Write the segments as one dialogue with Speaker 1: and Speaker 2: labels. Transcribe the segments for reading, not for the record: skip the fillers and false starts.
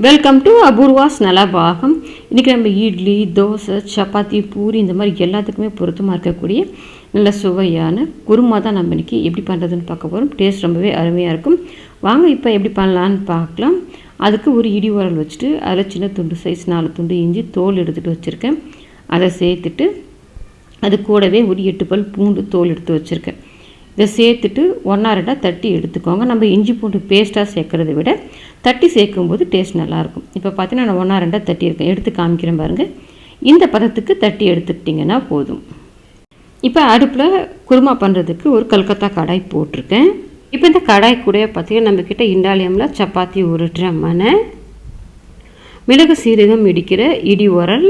Speaker 1: Welcome to Apoorva's Nalabagam. இன்றைக்கி நம்ம இட்லி, தோசை, சப்பாத்தி, பூரி இந்த மாதிரி எல்லாத்துக்குமே பொருத்தமாக இருக்கக்கூடிய நல்ல சுவையான குருமா தான் நம்ம இன்றைக்கி எப்படி பண்ணுறதுன்னு பார்க்க போகிறோம். டேஸ்ட் ரொம்பவே அருமையாக இருக்கும். வாங்க இப்போ எப்படி பண்ணலான்னு பார்க்கலாம். அதுக்கு ஒரு இடி உரல் வச்சுட்டு அதில் சின்ன துண்டு சைஸ் 4 துண்டு இஞ்சி தோல் எடுத்துகிட்டு வச்சுருக்கேன். அதை சேர்த்துட்டு அது கூடவே ஒரு 8 பல் பூண்டு தோல் எடுத்து வச்சுருக்கேன். இதை சேர்த்துட்டு 1-2 தட்டி எடுத்துக்கோங்க. நம்ம இஞ்சி பூண்டு பேஸ்ட்டாக சேர்க்குறத விட தட்டி சேர்க்கும்போது டேஸ்ட் நல்லாயிருக்கும். இப்போ பார்த்தீங்கன்னா நான் 1-2 தட்டியிருக்கேன். எடுத்து காமிக்கிறேன் பாருங்கள். இந்த பதத்துக்கு தட்டி எடுத்துக்கிட்டிங்கன்னா போதும். இப்போ அடுப்பில் குருமா பண்ணுறதுக்கு ஒரு கல்கத்தா கடாய் போட்டிருக்கேன். இப்போ இந்த கடாய் கூட பார்த்திங்கன்னா நம்மக்கிட்ட இண்டாலியமில் சப்பாத்தி உருட்டுற மனை, மிளகு சீரகம் இடிக்கிற இடி உரல்,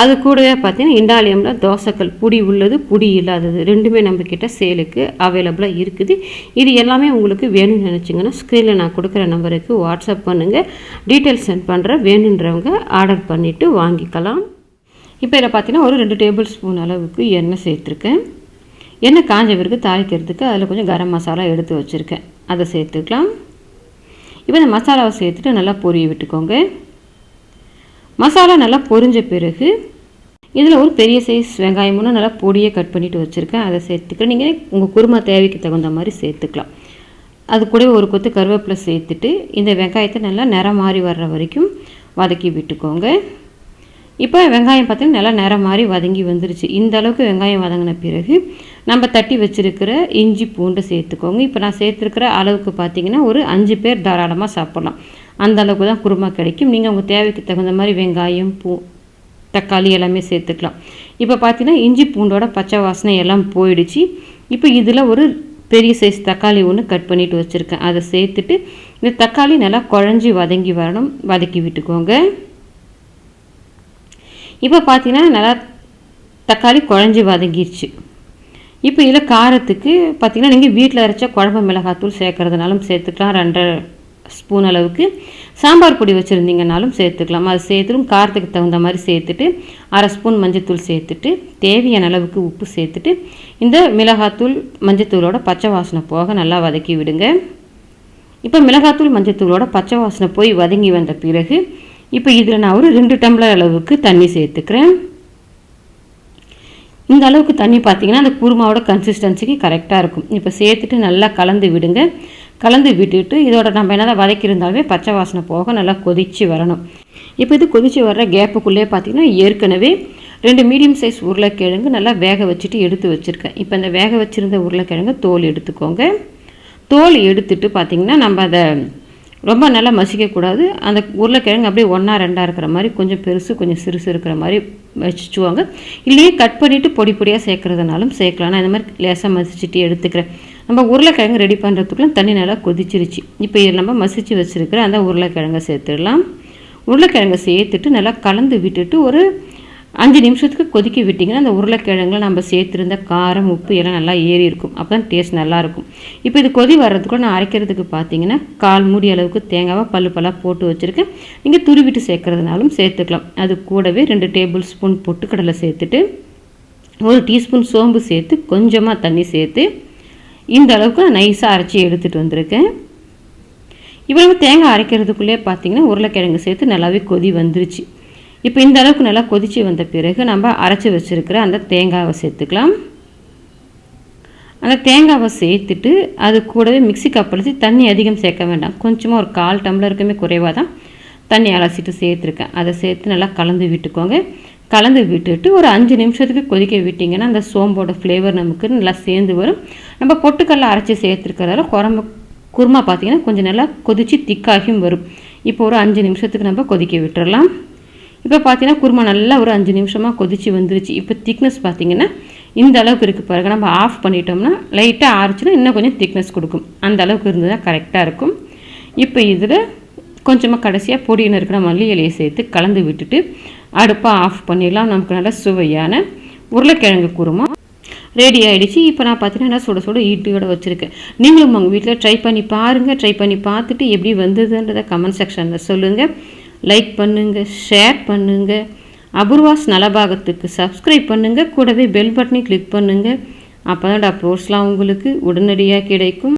Speaker 1: அது கூடவே பார்த்தீங்கன்னா இண்டாலியமில் தோசைக்கல் புடி உள்ளது புடி இல்லாதது ரெண்டுமே நம்மக்கிட்ட சேலுக்கு அவைலபிளாக இருக்குது. இது எல்லாமே உங்களுக்கு வேணும்னு நினச்சிங்கன்னா ஸ்க்ரீனில் நான் கொடுக்குற நம்பருக்கு வாட்ஸ்அப் பண்ணுங்கள். டீட்டெயில்ஸ் சென்ட் பண்ணுற வேணுன்றவங்க ஆர்டர் பண்ணிவிட்டு வாங்கிக்கலாம். இப்போ இதில் பார்த்தீங்கன்னா ஒரு 2 டேபிள் ஸ்பூன் அளவுக்கு எண்ணெய் சேர்த்துருக்கேன். எண்ணெய் காஞ்ச பிறகு தாளிக்கிறதுக்கு அதில் கொஞ்சம் கரம் மசாலா எடுத்து வச்சுருக்கேன். அதை சேர்த்துக்கலாம். இப்போ இந்த மசாலாவை சேர்த்துட்டு நல்லா பொரிய விட்டுக்கோங்க. மசாலா நல்லா பொரிஞ்ச பிறகு இதில் ஒரு பெரிய சைஸ் வெங்காயமும் நல்லா பொடியை கட் பண்ணிவிட்டு வச்சுருக்கேன். அதை சேர்த்துக்கிறேன். நீங்கள் உங்கள் குருமா தேவைக்கு தகுந்த மாதிரி சேர்த்துக்கலாம். அது கூட ஒரு கொத்து கருவேப்பிலை சேர்த்துட்டு இந்த வெங்காயத்தை நல்லா நிறம் மாறி வர்ற வரைக்கும் வதக்கி விட்டுக்கோங்க. இப்போ வெங்காயம் பார்த்திங்கன்னா நல்லா நிறம் மாறி வதங்கி வந்துருச்சு. இந்த அளவுக்கு வெங்காயம் வதங்கின பிறகு நம்ம தட்டி வச்சுருக்கிற இஞ்சி பூண்டு சேர்த்துக்கோங்க. இப்போ நான் சேர்த்துருக்கிற அளவுக்கு பார்த்திங்கன்னா ஒரு 5 பேர் தாராளமாக சாப்பிட்லாம். அந்த அளவுக்கு தான் குருமா கிடைக்கும். நீங்கள் உங்கள் தேவைக்கு தகுந்த மாதிரி வெங்காயம், தக்காளி எல்லாமே சேர்த்துக்கலாம். இப்போ பார்த்தீங்கன்னா இஞ்சி பூண்டோட பச்சை வாசனை எல்லாம் போயிடுச்சு. இப்போ இதில் ஒரு பெரிய சைஸ் தக்காளி ஒன்று கட் பண்ணிவிட்டு வச்சுருக்கேன். அதை சேர்த்துட்டு இந்த தக்காளி நல்லா குழஞ்சி வதங்கி வரணும். வதக்கி விட்டுக்கோங்க. இப்போ பார்த்தீங்கன்னா நல்லா தக்காளி குழஞ்சி வதங்கிடுச்சு. இப்போ இதில் காரத்துக்கு பார்த்திங்கன்னா நீங்கள் வீட்டில் அரைச்ச குழம்பு மிளகாத்தூள் சேர்க்குறதுனாலும் சேர்த்துக்கலாம். 2 ஸ்பூன் அளவுக்கு சாம்பார் பொடி வச்சுருந்தீங்கனாலும் சேர்த்துக்கலாம். அது சேர்த்துடும் காரத்துக்கு தகுந்த மாதிரி சேர்த்துட்டு 1/2 ஸ்பூன் மஞ்சத்தூள் சேர்த்துட்டு தேவையான அளவுக்கு உப்பு சேர்த்துட்டு இந்த மிளகாத்தூள் மஞ்சத்தூளோட பச்சை வாசனை போக நல்லா வதக்கி விடுங்க. இப்போ மிளகாத்தூள் மஞ்சத்தூளோட பச்சை வாசனை போய் வதங்கி வந்த பிறகு இப்போ இதில் நான் ஒரு 2 டம்ளர் அளவுக்கு தண்ணி சேர்த்துக்கிறேன். இந்த அளவுக்கு தண்ணி பார்த்திங்கன்னா அந்த குருமாவோட கன்சிஸ்டன்சிக்கு கரெக்டாக இருக்கும். இப்போ சேர்த்துட்டு நல்லா கலந்து விடுங்க. கலந்து விட்டுட்டு இதோட நம்ம என்னதான் வதக்கியிருந்தாலுமே பச்சை வாசனை போக நல்லா கொதித்து வரணும். இப்போ இது கொதித்து வர்ற கேப்புக்குள்ளே பார்த்திங்கன்னா ஏற்கனவே 2 மீடியம் சைஸ் உருளைக்கிழங்கு நல்லா வேக வச்சுட்டு எடுத்து வச்சுருக்கேன். இப்போ இந்த வேக வச்சுருந்த உருளைக்கிழங்கு தோல் எடுத்துக்கோங்க. தோல் எடுத்துட்டு பார்த்திங்கன்னா நம்ம அதை ரொம்ப நல்லா மசிக்கக்கூடாது. அந்த உருளைக்கிழங்கு அப்படியே 1-2 இருக்கிற மாதிரி கொஞ்சம் பெருசு கொஞ்சம் சிறுசு இருக்கிற மாதிரி வச்சுச்சுவாங்க. இல்லையே கட் பண்ணிவிட்டு பொடி பொடியாக சேர்க்குறதுனாலும் சேர்க்கலாம். நான் இந்த மாதிரி லேசாக மசிச்சுட்டு எடுத்துக்கிறேன். நம்ம உருளைக்கிழங்கு ரெடி பண்ணுறதுக்குள்ள தண்ணி நல்லா கொதிச்சிருச்சு. இப்போ இதில் நம்ம மசிச்சு வச்சுருக்கிற அந்த உருளைக்கிழங்கை சேர்த்துடலாம். உருளைக்கிழங்கை சேர்த்துட்டு நல்லா கலந்து விட்டுட்டு ஒரு 5 நிமிஷத்துக்கு கொதிக்க விட்டிங்கன்னா அந்த உருளைக்கிழங்குல நம்ம சேர்த்துருந்த காரம் உப்பு எல்லாம் நல்லா ஏறி இருக்கும். அப்போ தான் டேஸ்ட் நல்லாயிருக்கும். இப்போ இது கொதி வர்றதுக்குள்ள நான் அரைக்கிறதுக்கு பார்த்தீங்கன்னா 1/4 மூடி அளவுக்கு தேங்காவை பல்லாக போட்டு வச்சுருக்கேன். நீங்கள் துருவிட்டு சேர்க்குறதுனாலும் சேர்த்துக்கலாம். அது கூடவே 2 டேபிள் ஸ்பூன் பொட்டுக்கடலை சேர்த்துட்டு 1 டீஸ்பூன் சோம்பு சேர்த்து கொஞ்சமாக தண்ணி சேர்த்து இந்த அளவுக்கு நான் நைஸாக அரைச்சி எடுத்துகிட்டு வந்திருக்கேன். இப்போ நம்ம தேங்காய் அரைக்கிறதுக்குள்ளே பார்த்திங்கன்னா உருளைக்கிழங்கு சேர்த்து நல்லாவே கொதி வந்துருச்சு. இப்போ இந்த அளவுக்கு நல்லா கொதித்து வந்த பிறகு நம்ம அரைச்சி வச்சுருக்கிற அந்த தேங்காவை சேர்த்துக்கலாம். அந்த தேங்காவை சேர்த்துட்டு அது கூடவே மிக்ஸி கப்பளிச்சு தண்ணி அதிகம் சேர்க்க வேண்டாம். கொஞ்சமாக ஒரு 1/4 டம்ளருக்குமே குறைவாக தான் தண்ணி அலசிட்டு சேர்த்துருக்கேன். அதை சேர்த்து நல்லா கலந்து விட்டுக்கோங்க. கலந்து விட்டுட்டு ஒரு 5 நிமிஷத்துக்கு கொதிக்க விட்டிங்கன்னா அந்த சோம்போட ஃப்ளேவர் நமக்கு நல்லா சேர்ந்து வரும். நம்ம பொட்டுக்கல்ல அரைச்சி சேர்த்துருக்கிறதால குருமா பார்த்திங்கன்னா கொஞ்சம் நல்லா கொதித்து திக்காகியும் வரும். இப்போ ஒரு 5 நிமிஷத்துக்கு நம்ம கொதிக்க விட்டுறலாம். இப்போ பார்த்தீங்கன்னா குருமா நல்லா ஒரு 5 நிமிஷமாக கொதித்து வந்துருச்சு. இப்போ திக்னஸ் பார்த்திங்கன்னா இந்த அளவுக்கு இருக்குது பாருங்க. நம்ம ஆஃப் பண்ணிட்டோம்னா லைட்டாக ஆறிச்சுன்னா இன்னும் கொஞ்சம் திக்னஸ் கொடுக்கும். அந்த அளவுக்கு இருந்ததுன்னா கரெக்டாக இருக்கும். இப்போ இதில் கொஞ்சமாக கடைசியாக பொடியில் இருக்கிற மல்லி இலையை சேர்த்து கலந்து விட்டுட்டு அடுப்பை ஆஃப் பண்ணிடலாம். நமக்கு நல்லா சுவையான உருளைக்கிழங்கு குருமா ரெடி ஆகிடுச்சு. இப்போ நான் பார்த்தீங்கன்னா சுட சுட ஈட்டியோட வச்சுருக்கேன். நீங்களும் உங்கள் வீட்டில் ட்ரை பண்ணி பாருங்கள். ட்ரை பண்ணி பார்த்துட்டு எப்படி வந்ததுன்றதை கமெண்ட் செக்ஷனில் சொல்லுங்கள். லைக் பண்ணுங்கள், ஷேர் பண்ணுங்கள். அபூர்வாஸ் நலபாகத்துக்கு சப்ஸ்கிரைப் பண்ணுங்கள். கூடவே பெல் பட்டனை கிளிக் பண்ணுங்கள். அப்போ தான் அப்லோட்ஸ்லாம் உங்களுக்கு உடனடியாக கிடைக்கும்.